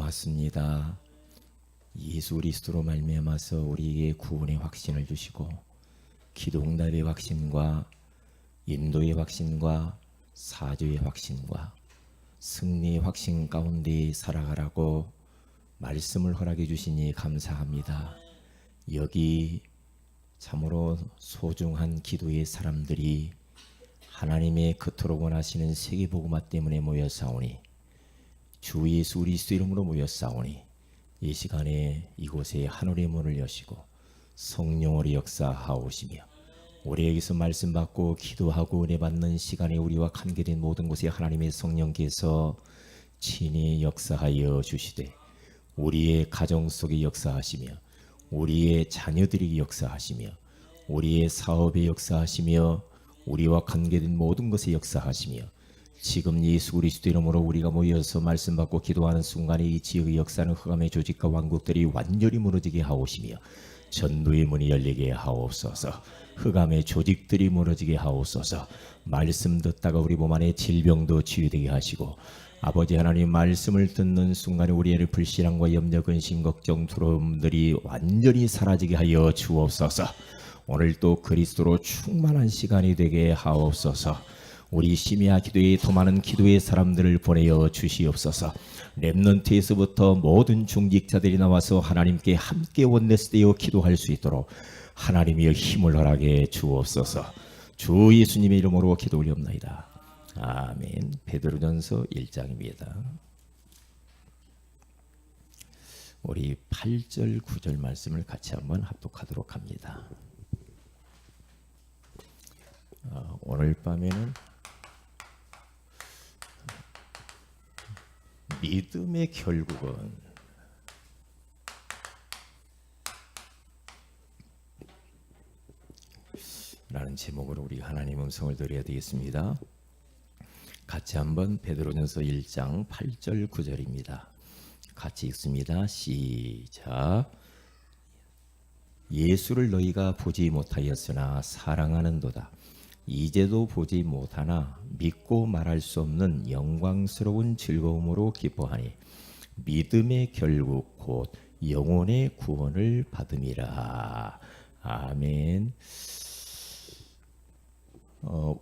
맞습니다. 예수 그리스도로 말미암아서 우리에게 구원의 확신을 주시고 기도응답의 확신과 인도의 확신과 사죄의 확신과 승리의 확신 가운데 살아가라고 말씀을 허락해 주시니 감사합니다. 여기 참으로 소중한 기도의 사람들이 하나님의 그토록 원하시는 세계복음화 때문에 모여사오니 주 예수 그리스도 이름으로 모여사오니 이 시간에 이곳에 하늘의 문을 여시고 성령으로 역사하오시며 우리 여기서 말씀 받고 기도하고 은혜 받는 시간에 우리와 관계된 모든 곳에 하나님의 성령께서 친히 역사하여 주시되 우리의 가정 속에 역사하시며 우리의 자녀들에게 역사하시며 우리의 사업에 역사하시며 우리와 관계된 모든 것에 역사하시며 지금 예수 그리스도 이름으로 우리가 모여서 말씀 받고 기도하는 순간에 이 지역의 역사는 흑암의 조직과 왕국들이 완전히 무너지게 하옵시며 전도의 문이 열리게 하옵소서. 흑암의 조직들이 무너지게 하옵소서. 말씀 듣다가 우리 몸 안에 질병도 치유되게 하시고 아버지 하나님 말씀을 듣는 순간에 우리의 불신앙과 염려 근심 걱정 두려움들이 완전히 사라지게 하여 주옵소서. 오늘 또 그리스도로 충만한 시간이 되게 하옵소서. 우리 심야 기도에 더 많은 기도의 사람들을 보내어 주시옵소서. 렘넌트에서부터 모든 중직자들이 나와서 하나님께 함께 원내스되어 기도할 수 있도록 하나님의 힘을 허락해 주옵소서. 주 예수님의 이름으로 기도 올리옵나이다. 아멘. 베드로전서 1장입니다. 우리 8절 9절 말씀을 같이 한번 합독하도록 합니다. 오늘 밤에는 믿음의 결국은 라는 제목으로 우리 하나님 음성을 드려야 되겠습니다. 같이 한번 베드로전서 1장 8절 9절입니다. 같이 읽습니다. 시작. 예수를 너희가 보지 못하였으나 사랑하는도다. 이제도 보지 못하나 믿고 말할 수 없는 영광스러운 즐거움으로 기뻐하니 믿음의 결국 곧 영혼의 구원을 받음이라. 아멘.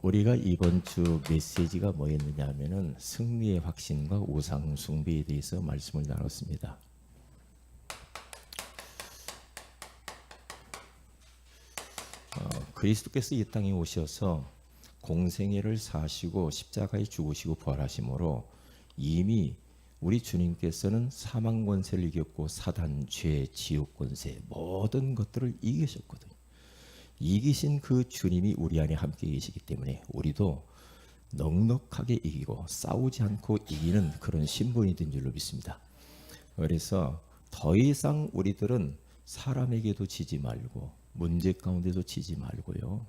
우리가 이번 주 메시지가 뭐였느냐 하면은 승리의 확신과 우상 숭배에 대해서 말씀을 나눴습니다. 그리스도께서 이 땅에 오셔서 공생애를 사시고 십자가에 죽으시고 부활하심으로 이미 우리 주님께서는 사망 권세를 이겼고 사단, 죄, 지옥 권세 모든 것들을 이기셨거든요. 이기신 그 주님이 우리 안에 함께 계시기 때문에 우리도 넉넉하게 이기고 싸우지 않고 이기는 그런 신분이 된 줄로 믿습니다. 그래서 더 이상 우리들은 사람에게도 지지 말고 문제 가운데도 지지 말고요.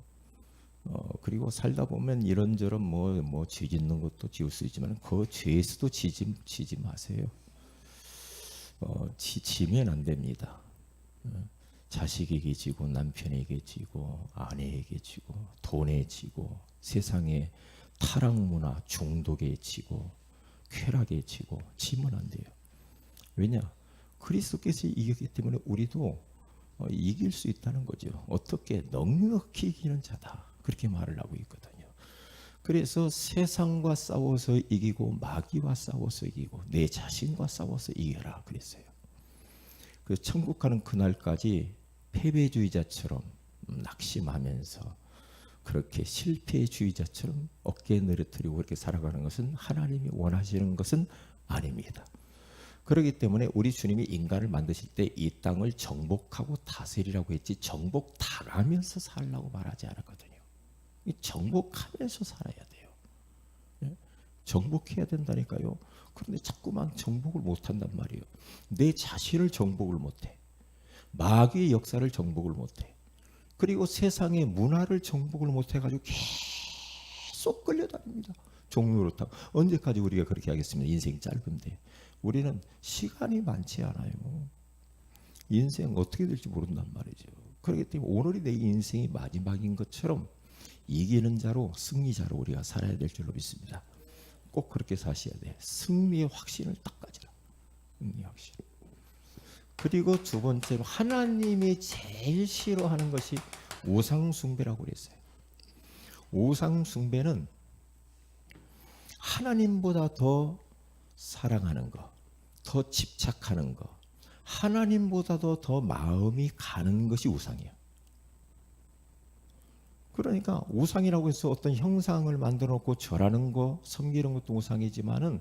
그리고 살다 보면 이런저런 죄 짓는 것도 지을 수 있지만 그 죄에서도 지지 마세요. 지면 안 됩니다. 자식에게 지고 남편에게 지고 아내에게 지고 돈에 지고 세상의 타락 문화 중독에 지고 쾌락에 지고 지면 안 돼요. 왜냐? 그리스도께서 이겼기 때문에 우리도 이길 수 있다는 거죠. 어떻게? 넉넉히 이기는 자다. 그렇게 말을 하고 있거든요. 그래서 세상과 싸워서 이기고 마귀와 싸워서 이기고 내 자신과 싸워서 이겨라 그랬어요. 그 천국 가는 그날까지 패배주의자처럼 낙심하면서 그렇게 실패주의자처럼 어깨에 내려뜨리고 그렇게 살아가는 것은 하나님이 원하시는 것은 아닙니다. 그렇기 때문에 우리 주님이 인간을 만드실 때 이 땅을 정복하고 다스리라고 했지 정복당하면서 살라고 말하지 않았거든요. 정복하면서 살아야 돼요. 정복해야 된다니까요. 그런데 자꾸만 정복을 못한단 말이에요. 내 자신을 정복을 못해. 마귀의 역사를 정복을 못해. 그리고 세상의 문화를 정복을 못해가지고 계속 끌려다닙니다. 종로로 타고. 언제까지 우리가 그렇게 하겠습니까? 인생이 짧은데. 우리는 시간이 많지 않아요. 인생 어떻게 될지 모른단 말이죠. 그렇기 때문에 오늘이 내 인생이 마지막인 것처럼 이기는 자로 승리자로 우리가 살아야 될 줄로 믿습니다. 꼭 그렇게 사셔야 돼. 승리의 확신을 딱 가지라. 승리 확신. 그리고 두 번째로 하나님이 제일 싫어하는 것이 우상 숭배라고 그랬어요. 우상 숭배는 하나님보다 더 사랑하는 것, 더 집착하는 것, 하나님보다도 더 마음이 가는 것이 우상이에요. 그러니까 우상이라고 해서 어떤 형상을 만들어 놓고 절하는 거, 섬기는 것도 우상이지만은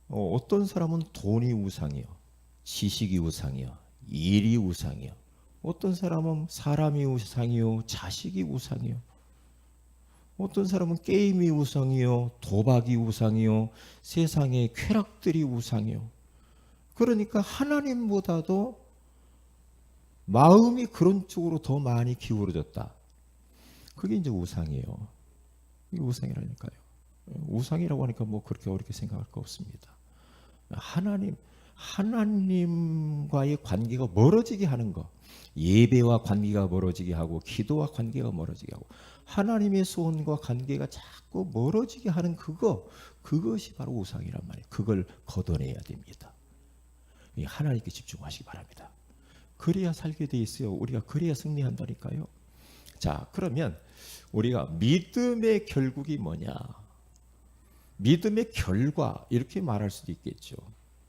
어떤 사람은 돈이 우상이요, 지식이 우상이요, 일이 우상이요, 어떤 사람은 사람이 우상이요, 자식이 우상이요, 어떤 사람은 게임이 우상이요, 도박이 우상이요, 세상의 쾌락들이 우상이요. 그러니까 하나님보다도 마음이 그런 쪽으로 더 많이 기울어졌다. 그게 이제 우상이에요. 이게 우상이라니까요. 우상이라고 하니까 뭐 그렇게 어렵게 생각할 거 없습니다. 하나님과의 관계가 멀어지게 하는 거, 예배와 관계가 멀어지게 하고 기도와 관계가 멀어지게 하고 하나님의 소원과 관계가 자꾸 멀어지게 하는 그것이 바로 우상이란 말이에요. 그걸 걷어내야 됩니다. 하나님께 집중하시기 바랍니다. 그래야 살게 돼 있어요. 우리가 그래야 승리한다니까요. 자, 그러면 우리가 믿음의 결국이 뭐냐? 믿음의 결과 이렇게 말할 수도 있겠죠.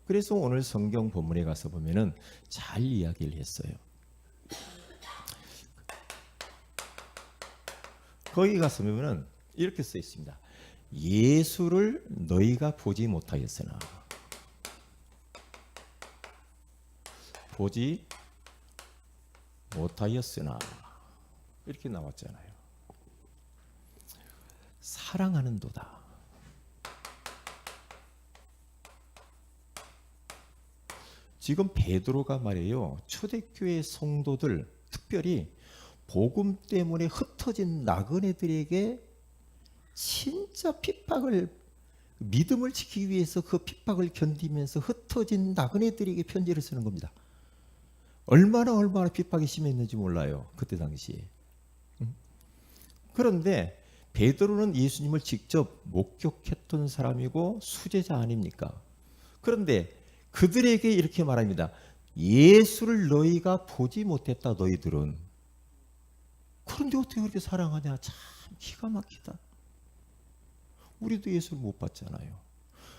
그래서 오늘 성경 본문에 가서 보면은 잘 이야기를 했어요. 거기 가서 보면은 이렇게 써 있습니다. 예수를 너희가 보지 못하였으나 이렇게 나왔잖아요. 사랑하는도다. 지금 베드로가 말이에요. 초대교회 성도들, 특별히 복음 때문에 흩어진 나그네들에게 진짜 핍박을, 믿음을 지키기 위해서 그 핍박을 견디면서 흩어진 나그네들에게 편지를 쓰는 겁니다. 얼마나 핍박이 심했는지 몰라요. 그때 당시에. 그런데 베드로는 예수님을 직접 목격했던 사람이고 수제자 아닙니까? 그런데 그들에게 이렇게 말합니다. 예수를 너희가 보지 못했다, 너희들은. 그런데 어떻게 그렇게 사랑하냐? 참 기가 막히다. 우리도 예수를 못 봤잖아요.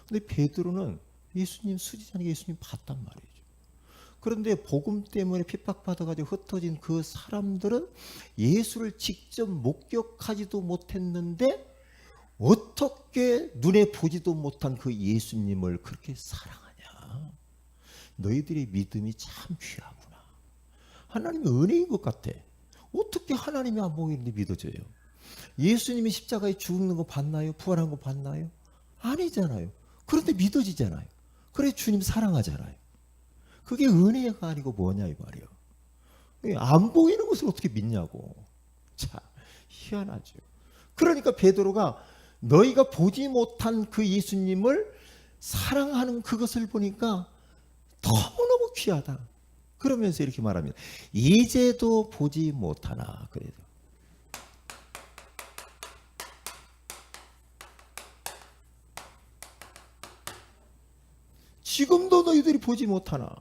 근데 베드로는 예수님, 수제자니까 예수님 봤단 말이죠. 그런데 복음 때문에 핍박받아가지고 흩어진 그 사람들은 예수를 직접 목격하지도 못했는데 어떻게 눈에 보지도 못한 그 예수님을 그렇게 사랑하냐? 너희들의 믿음이 참 귀하구나. 하나님의 은혜인 것 같아. 어떻게 하나님이 안 보이는데 믿어져요? 예수님이 십자가에 죽는 거 봤나요? 부활한 거 봤나요? 아니잖아요. 그런데 믿어지잖아요. 그래 주님 사랑하잖아요. 그게 은혜가 아니고 뭐냐 이 말이에요. 안 보이는 것을 어떻게 믿냐고. 자, 희한하죠. 그러니까 베드로가 너희가 보지 못한 그 예수님을 사랑하는 그것을 보니까 너무너무 귀하다. 그러면서 이렇게 말합니다. 이제도 보지 못하나. 그래도 지금도 너희들이 보지 못하나.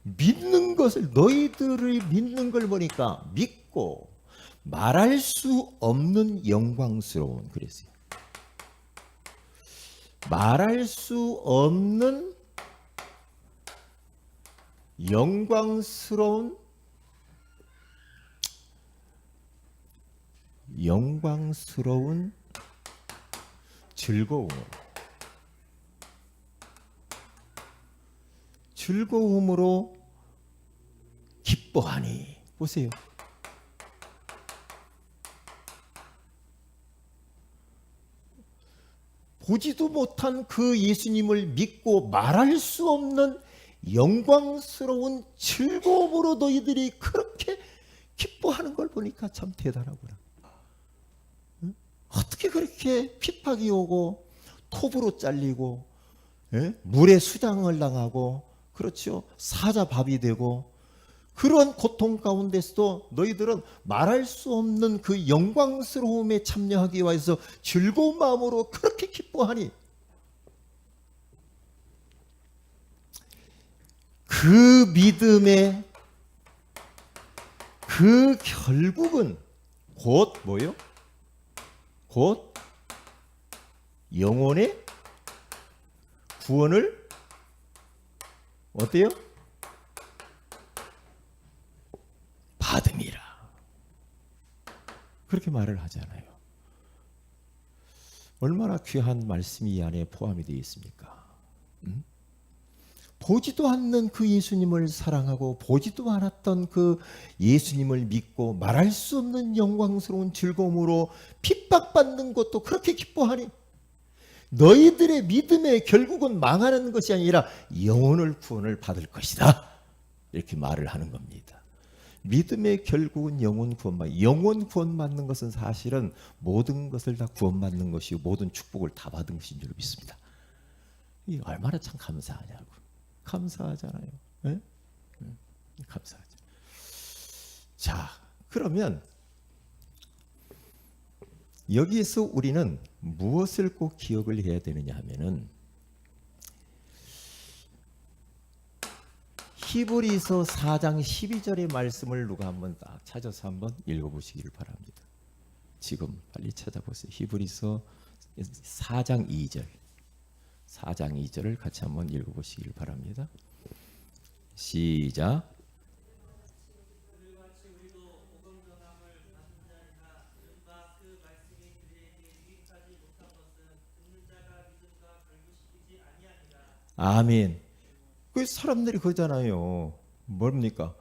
믿는 것을, 너희들이 믿는 걸 보니까 믿고 말할 수 없는 영광스러운, 그랬어요. 말할 수 없는 영광스러운 즐거움으로 기뻐하니. 보세요. 보지도 못한 그 예수님을 믿고 말할 수 없는 영광스러운 즐거움으로 너희들이 그렇게 기뻐하는 걸 보니까 참 대단하구나. 응? 어떻게 그렇게 핍박이 오고 톱으로 잘리고 물에 수장을 당하고, 그렇죠, 사자밥이 되고, 그런 고통 가운데서도 너희들은 말할 수 없는 그 영광스러움에 참여하기 위해서 즐거운 마음으로 그렇게 기뻐하니. 그 믿음의 그 결국은 곧 뭐요? 곧 영혼의 구원을 어때요? 받음이라. 그렇게 말을 하잖아요. 얼마나 귀한 말씀이 이 안에 포함이 되어 있습니까? 보지도 않는 그 예수님을 사랑하고 보지도 않았던 그 예수님을 믿고 말할 수 없는 영광스러운 즐거움으로 핍박받는 것도 그렇게 기뻐하니 너희들의 믿음의 결국은 망하는 것이 아니라 영혼을 구원을 받을 것이다. 이렇게 말을 하는 겁니다. 믿음의 결국은 영혼 구원 받는 것은 사실은 모든 것을 다 구원받는 것이고 모든 축복을 다 받은 것인 줄 믿습니다. 이 얼마나 참 감사하냐고. 감사하잖아요. 네? 감사하죠. 자, 그러면 여기에서 우리는 무엇을 꼭 기억을 해야 되느냐 하면은 히브리서 4장 12절의 말씀을 누가 한번 딱 찾아서 한번 읽어보시기를 바랍니다. 지금 빨리 찾아보세요. 히브리서 4장 2절. 4장 2절을 같이 한번 읽어보시길 바랍니다. 시작. 아멘. 그 사람들이 그러잖아요. 뭡니까?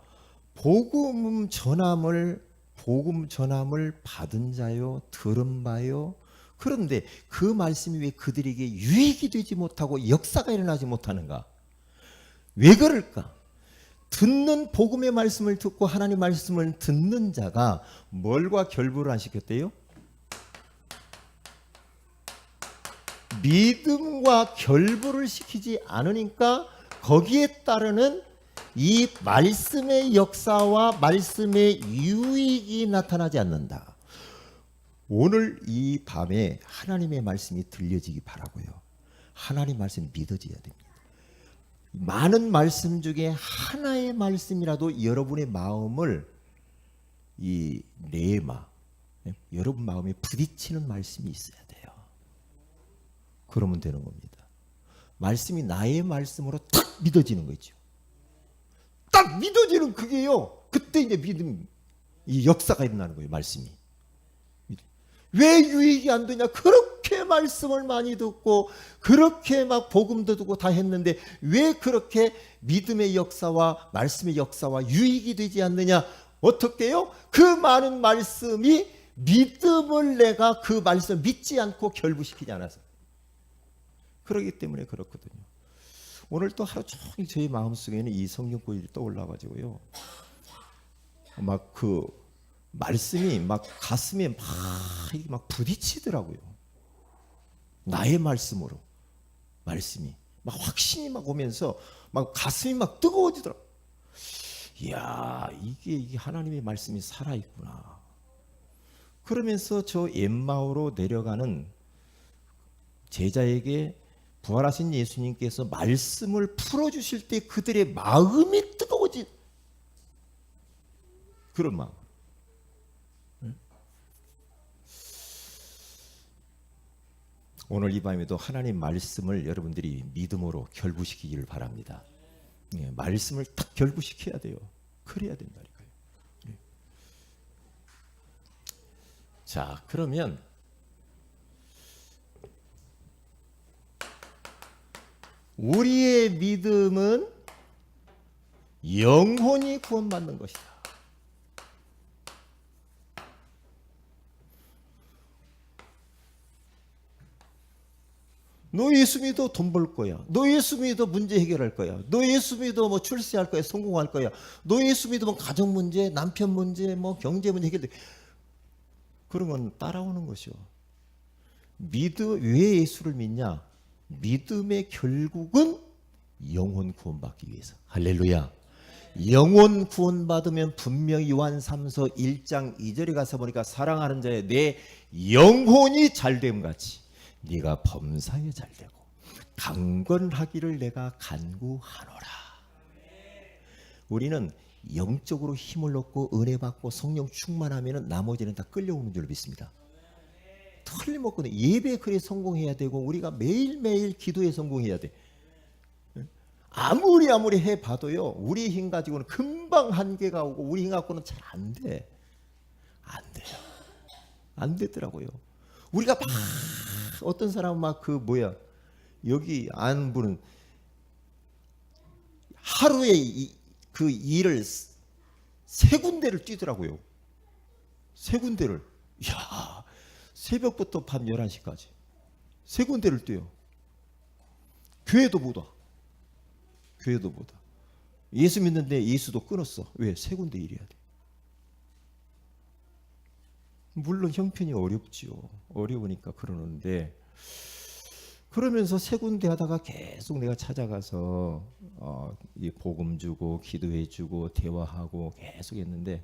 복음 전함을 받은 자요, 들은 바요. 그런데 그 말씀이 왜 그들에게 유익이 되지 못하고 역사가 일어나지 못하는가? 왜 그럴까? 듣는 복음의 말씀을 듣고 하나님의 말씀을 듣는 자가 뭘과 결부를 안 시켰대요? 믿음과 결부를 시키지 않으니까 거기에 따르는 이 말씀의 역사와 말씀의 유익이 나타나지 않는다. 오늘 이 밤에 하나님의 말씀이 들려지기 바라고요. 하나님 말씀이 믿어져야 됩니다. 많은 말씀 중에 하나의 말씀이라도 여러분의 마음을 이 레마, 여러분 마음에 부딪히는 말씀이 있어야 돼요. 그러면 되는 겁니다. 말씀이 나의 말씀으로 딱 믿어지는 거죠. 딱 믿어지는 그게요. 그때 이제 믿음, 이 역사가 일어나는 거예요. 말씀이. 왜 유익이 안 되냐? 그렇게 말씀을 많이 듣고 그렇게 막 복음도 듣고 다 했는데 왜 그렇게 믿음의 역사와 말씀의 역사와 유익이 되지 않느냐? 어떻게요? 그 많은 말씀이 믿음을 내가 그 말씀을 믿지 않고 결부시키지 않아서 그렇기 때문에 그렇거든요. 오늘 또 하루 종일 저희 마음속에는 이 성경 구절이 떠올라가지고요. 막 그 말씀이 막 가슴에 막 부딪히더라고요. 나의 말씀으로 말씀이 막 확신이 막 오면서 막 가슴이 막 뜨거워지더라고요. 이야, 이게 하나님의 말씀이 살아있구나. 그러면서 저 엠마오로 내려가는 제자에게 부활하신 예수님께서 말씀을 풀어주실 때 그들의 마음이 뜨거워진 그런 마음. 오늘 이 밤에도 하나님 말씀을 여러분들이 믿음으로 결부시키기를 바랍니다. 말씀을 딱 결부시켜야 돼요. 그래야 된다니까요. 자, 그러면 우리의 믿음은 영혼이 구원받는 것이다. 너 예수 믿어 돈 벌 거야. 너 예수 믿어 문제 해결할 거야. 너 예수 믿어 뭐 출세할 거야. 성공할 거야. 너 예수 믿으면 가정 문제, 남편 문제, 뭐 경제 문제 해결돼. 그런 건 따라오는 것이요. 왜 예수를 믿냐? 믿음의 결국은 영혼 구원받기 위해서. 할렐루야. 영혼 구원받으면 분명히 요한 3서 1장 2절에 가서 보니까 사랑하는 자의 내 영혼이 잘됨 같이 네가 범사에 잘되고 강건하기를 내가 간구하노라. 우리는 영적으로 힘을 얻고 은혜 받고 성령 충만하면 나머지는 다 끌려오는 줄 믿습니다. 틀림없거든요. 예배에 그래 성공해야 되고 우리가 매일매일 기도에 성공해야 돼. 아무리 해봐도요, 우리 힘 가지고는 금방 한계가 오고 우리 힘 갖고는 잘 안 돼. 안 돼요. 안 되더라고요. 우리가 막 어떤 사람은 막 여기 아는 분은 하루에 그 일을 3군데를 뛰더라고요. 3군데를. 이야, 새벽부터 밤 11시까지 3군데를 뛰어요. 교회도 못 와. 교회도 못 와. 예수 믿는데 예수도 끊었어. 왜? 3군데 일해야 돼. 물론 형편이 어렵지요. 어려우니까 그러는데, 그러면서 3군데 하다가 계속 내가 찾아가서 이 복음 주고 기도해 주고 대화하고 계속 했는데,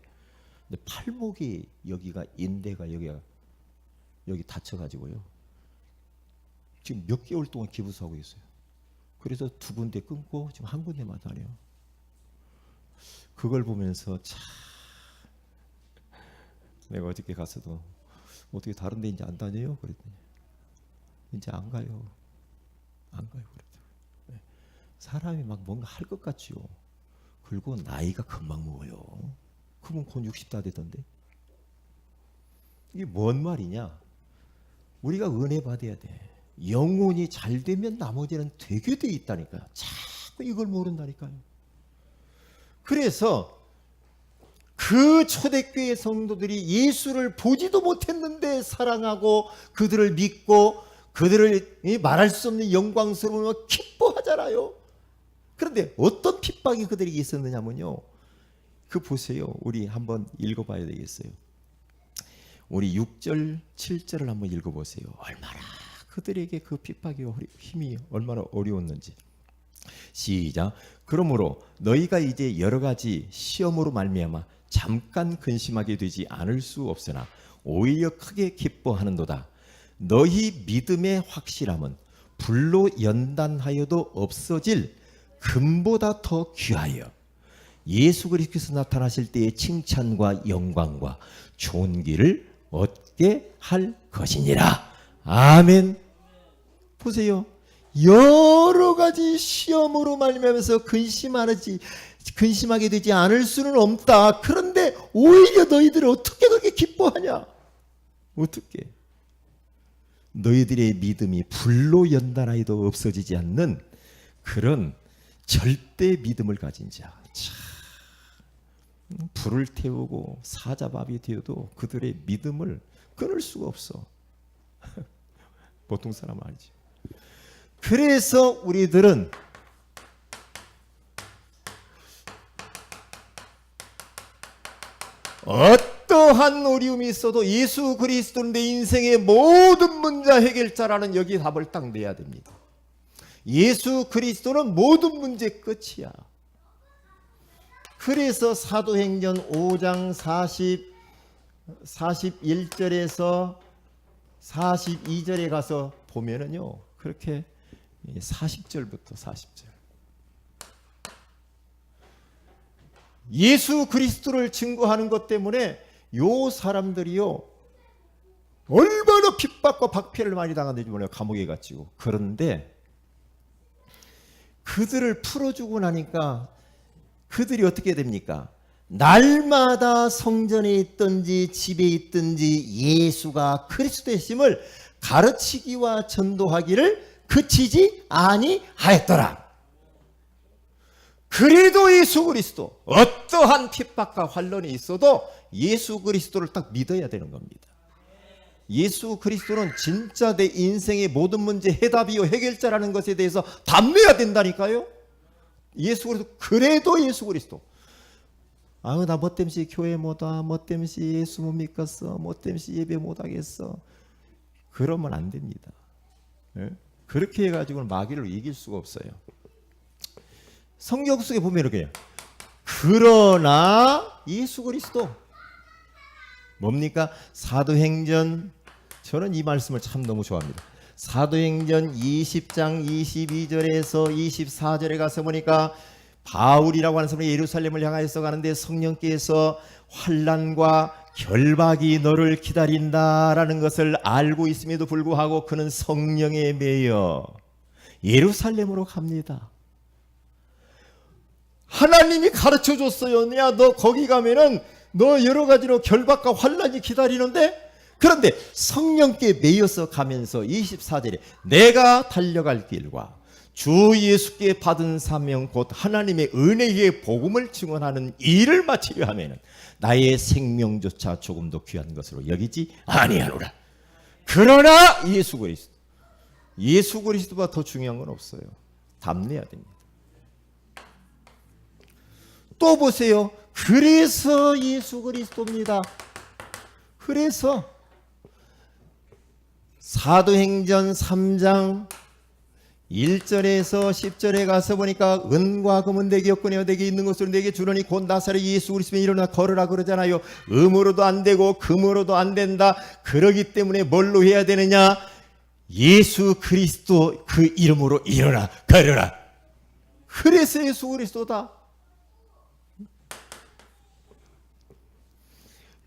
근데 팔목이 여기가 인대가 여기 다쳐가지고요. 지금 몇 개월 동안 기부사하고 있어요. 그래서 2군데 끊고 지금 1군데만 다녀요. 그걸 보면서 참, 내가 어저께 가서도 어떻게 다른 데 이제 안 다녀요? 그랬더니 이제 안 가요. 안 가요. 그랬더니 사람이 막 뭔가 할 것 같지요. 그리고 나이가 금방 먹어요. 그러면 곧 60 다 되던데. 이게 뭔 말이냐? 우리가 은혜 받아야 돼. 영혼이 잘 되면 나머지는 되게 돼 있다니까요. 자꾸 이걸 모른다니까요. 그래서 그 초대교회 성도들이 예수를 보지도 못했는데 사랑하고 그들을 믿고 그들을 말할 수 없는 영광스러움을 기뻐하잖아요. 그런데 어떤 핍박이 그들에게 있었느냐면요. 그 보세요. 우리 한번 읽어봐야 되겠어요. 우리 6절, 7절을 한번 읽어보세요. 얼마나 그들에게 그 핍박이 힘이 얼마나 어려웠는지. 시작. 그러므로 너희가 이제 여러 가지 시험으로 말미암아 잠깐 근심하게 되지 않을 수 없으나 오히려 크게 기뻐하는도다. 너희 믿음의 확실함은 불로 연단하여도 없어질 금보다 더 귀하여 예수 그리스도께서 나타나실 때의 칭찬과 영광과 존귀를 얻게 할 것이니라. 아멘. 보세요. 여러 가지 시험으로 말미암아서 근심하게 되지 않을 수는 없다. 그런데 오히려 너희들은 어떻게 그렇게 기뻐하냐? 어떻게? 너희들의 믿음이 불로 연단하여도 없어지지 않는 그런 절대 믿음을 가진 자. 참, 불을 태우고 사자밥이 되어도 그들의 믿음을 끊을 수가 없어. 보통 사람 아니지. 그래서 우리들은 어떠한 어려움이 있어도 예수 그리스도는 내 인생의 모든 문제 해결자라는 여기 답을 딱 내야 됩니다. 예수 그리스도는 모든 문제 끝이야. 그래서 사도행전 5장 41절에서 42절에 가서 보면은요, 그렇게 40절부터 40절 예수 그리스도를 증거하는 것 때문에 요 사람들이요 얼마나 핍박과 박해를 많이 당하는지 몰라요. 감옥에 갇히고. 그런데 그들을 풀어주고 나니까 그들이 어떻게 됩니까? 날마다 성전에 있든지 집에 있든지 예수가 그리스도의 심을 가르치기와 전도하기를 그치지 아니하였더라. 그래도 예수 그리스도, 어떠한 핍박과 환난이 있어도 예수 그리스도를 딱 믿어야 되는 겁니다. 예수 그리스도는 진짜 내 인생의 모든 문제 해답이요 해결자라는 것에 대해서 담내야 된다니까요. 예수 그리스도, 그래도 예수 그리스도. 아유, 나 뭐 때문에 교회 못 와, 뭐 때문에 예수 못 믿겠어, 뭐 때문에 예배 못 하겠어. 그러면 안 됩니다. 네? 그렇게 해가지고는 마귀를 이길 수가 없어요. 성경 속에 보면 이렇게, 그러나 예수 그리스도 뭡니까? 사도행전, 저는 이 말씀을 참 너무 좋아합니다. 사도행전 20장 22절에서 24절에 가서 보니까 바울이라고 하는 사람이 예루살렘을 향하여서 가는데 성령께서 환난과 결박이 너를 기다린다라는 것을 알고 있음에도 불구하고 그는 성령에 매여 예루살렘으로 갑니다. 하나님이 가르쳐 줬어요. 야, 너 거기 가면은 너 여러 가지로 결박과 환난이 기다리는데, 그런데 성령께 매여서 가면서 24절에 내가 달려갈 길과 주 예수께 받은 사명 곧 하나님의 은혜의 복음을 증언하는 일을 마치려 하면은 나의 생명조차 조금도 귀한 것으로 여기지 아니하노라. 그러나 예수 그리스도보다 더 중요한 건 없어요. 담내야 됩니다. 또 보세요. 그래서 예수 그리스도입니다. 그래서 사도행전 3장 1절에서 10절에 가서 보니까 은과 금은 내게 없거니와 내게 있는 것으로 내게 주노니 곧 나사렛 예수 그리스도의 일어나 걸으라 그러잖아요. 음으로도 안 되고 금으로도 안 된다. 그러기 때문에 뭘로 해야 되느냐? 예수 그리스도 그 이름으로 일어나 걸으라. 그래서 예수 그리스도다.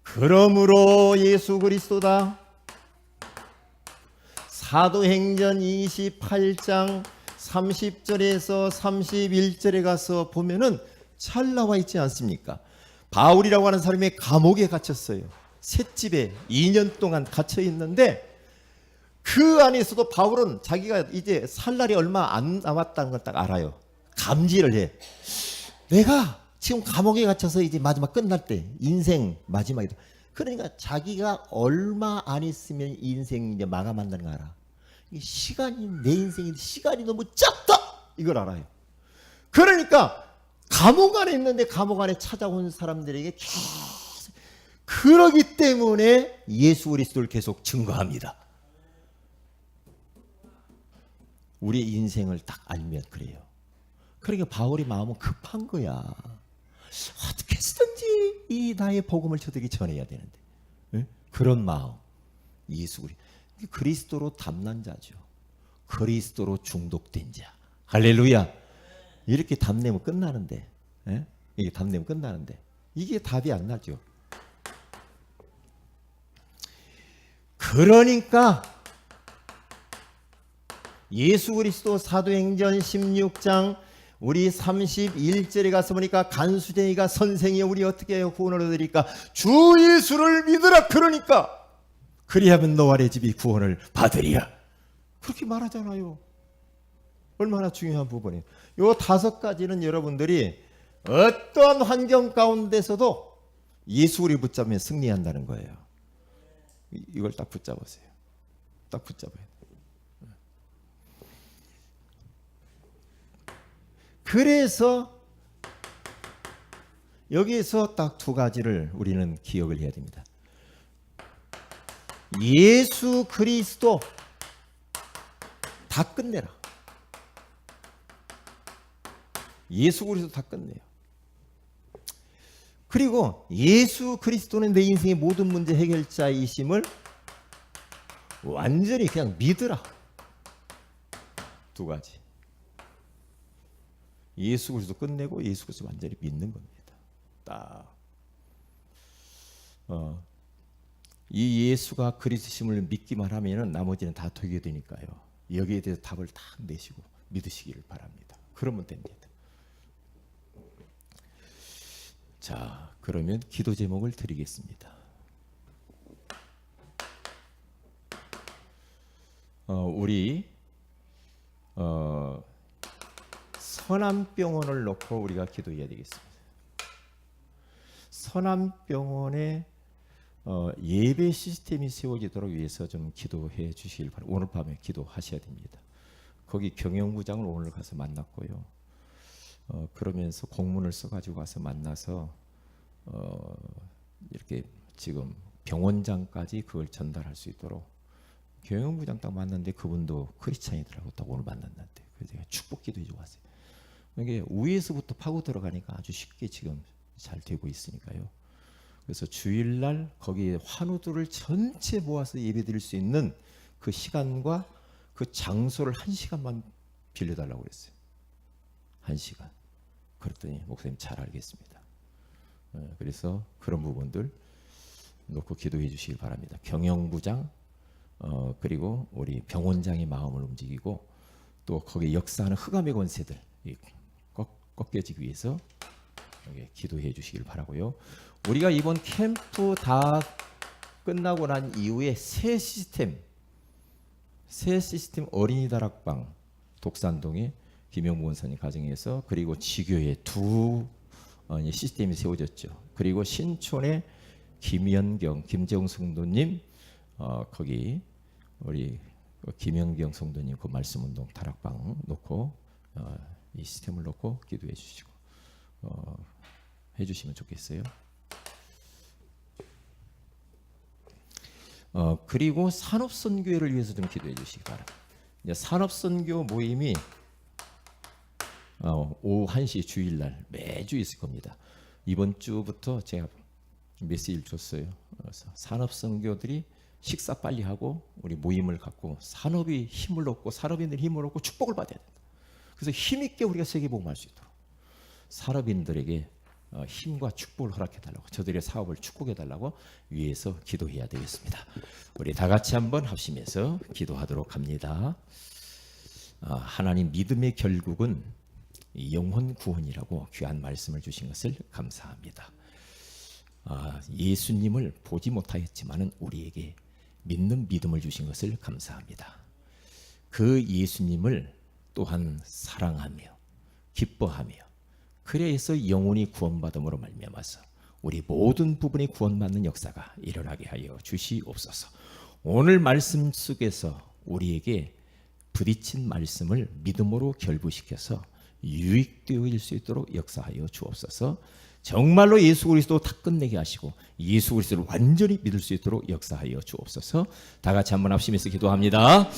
그러므로 예수 그리스도다. 사도행전 28장 30절에서 31절에 가서 보면은 잘 나와 있지 않습니까? 바울이라고 하는 사람이 감옥에 갇혔어요. 셋집에 2년 동안 갇혀 있는데 그 안에서도 바울은 자기가 이제 살 날이 얼마 안 남았다는 걸 딱 알아요. 감지를 해. 내가 지금 감옥에 갇혀서 이제 마지막 끝날 때 인생 마지막이다. 그러니까 자기가 얼마 안 있으면 인생 이제 마감한다는 거 알아. 시간이 내 인생인데 시간이 너무 짧다 이걸 알아요. 그러니까 감옥 안에 있는데 감옥 안에 찾아온 사람들에게 계속 그러기 때문에 예수 그리스도를 계속 증거합니다. 우리 인생을 딱 알면 그래요. 그러니까 바울의 마음은 급한 거야. 어떻게 해서든지 이 나의 복음을 저들에게 전해야 되는데, 네? 그런 마음. 예수 그리스도로 담난 자죠. 그리스도로 중독된 자. 할렐루야. 이렇게 담내면 끝나는데, 네? 이게 담내면 끝나는데 이게 답이 안 나죠. 그러니까 예수 그리스도 사도행전 16장 우리 31절에 가서 보니까 간수쟁이가 선생이여 우리 어떻게 해요? 구원을 얻으리까? 주 예수를 믿으라. 그러니까 그리하면 너와 내 집이 구원을 받으리라. 그렇게 말하잖아요. 얼마나 중요한 부분이에요. 요 5가지는 여러분들이 어떠한 환경 가운데서도 예수 그리스도를 붙잡으면 승리한다는 거예요. 이걸 딱 붙잡으세요. 딱 붙잡아야 돼요. 그래서 여기에서 딱 2가지를 우리는 기억을 해야 됩니다. 예수 그리스도 다 끝내라. 예수 그리스도 다 끝내요. 그리고 예수 그리스도는 내 인생의 모든 문제 해결자이심을 완전히 그냥 믿으라. 2가지. 예수 그리스도 끝내고 예수 그리스도 완전히 믿는 겁니다. 딱. 이 예수가 그리스도심을 믿기만 하면은 나머지는 다 되게 되니까요. 여기에 대해서 답을 딱 내시고 믿으시기를 바랍니다. 그러면 됩니다. 자, 그러면 기도 제목을 드리겠습니다. 우리 선암병원을 놓고 우리가 기도해야 되겠습니다. 선암병원에 예배 시스템이 세워지도록 위해서 좀 기도해 주시길 바랍니다. 오늘 밤에 기도하셔야 됩니다. 거기 경영부장을 오늘 가서 만났고요. 그러면서 공문을 써가지고 가서 만나서 이렇게 지금 병원장까지 그걸 전달할 수 있도록 경영부장 딱 만났는데 그분도 크리스찬이더라고. 딱 오늘 만났는데 그래서 제가 축복 기도해 주고 왔어요. 이게 위에서부터 파고 들어가니까 아주 쉽게 지금 잘 되고 있으니까요. 그래서 주일날 거기에 환우들을 전체 모아서 예배드릴 수 있는 그 시간과 그 장소를 1시간만 빌려달라고 그랬어요. 1시간. 그랬더니 목사님 잘 알겠습니다. 그래서 그런 부분들 놓고 기도해 주시길 바랍니다. 경영부장 그리고 우리 병원장의 마음을 움직이고 또 거기에 역사하는 흑암의 권세들 꺾여지기 위해서 기도해 주시길 바라고요. 우리가 이번 캠프 다 끝나고 난 이후에 새 시스템 어린이 다락방 독산동에 김영무 원사님 가정에서 그리고 지교에 두 시스템이 세워졌죠. 그리고 신촌에 김연경, 김재웅 성도님 거기 우리 김연경 성도님 그 말씀운동 다락방 놓고 이 시스템을 놓고 기도해 주시고 해주시면 좋겠어요. 그리고 산업선교회를 위해서 좀 기도해 주시기 바랍니다. 이제 산업선교 모임이 오후 1시 주일날 매주 있을 겁니다. 이번 주부터 제가 메시지를 줬어요. 그래서 산업선교들이 식사 빨리 하고 우리 모임을 갖고 산업이 힘을 얻고 산업인들이 힘을 얻고 축복을 받아야 된다. 그래서 힘있게 우리가 세계복음할 수 있도록 산업인들에게 힘과 축복을 허락해달라고 저들의 사업을 축복해달라고 위해서 기도해야 되겠습니다. 우리 다 같이 한번 합심해서 기도하도록 합니다. 하나님 믿음의 결국은 영혼 구원이라고 귀한 말씀을 주신 것을 감사합니다. 예수님을 보지 못하였지만은 우리에게 믿는 믿음을 주신 것을 감사합니다. 그 예수님을 또한 사랑하며 기뻐하며 그래서 영혼이 구원받음으로 말미암아서 우리 모든 부분이 구원받는 역사가 일어나게 하여 주시옵소서. 오늘 말씀 속에서 우리에게 부딪힌 말씀을 믿음으로 결부시켜서 유익되어질 수 있도록 역사하여 주옵소서. 정말로 예수 그리스도 다 끝내게 하시고 예수 그리스도를 완전히 믿을 수 있도록 역사하여 주옵소서. 다 같이 한번 합심해서 기도합니다.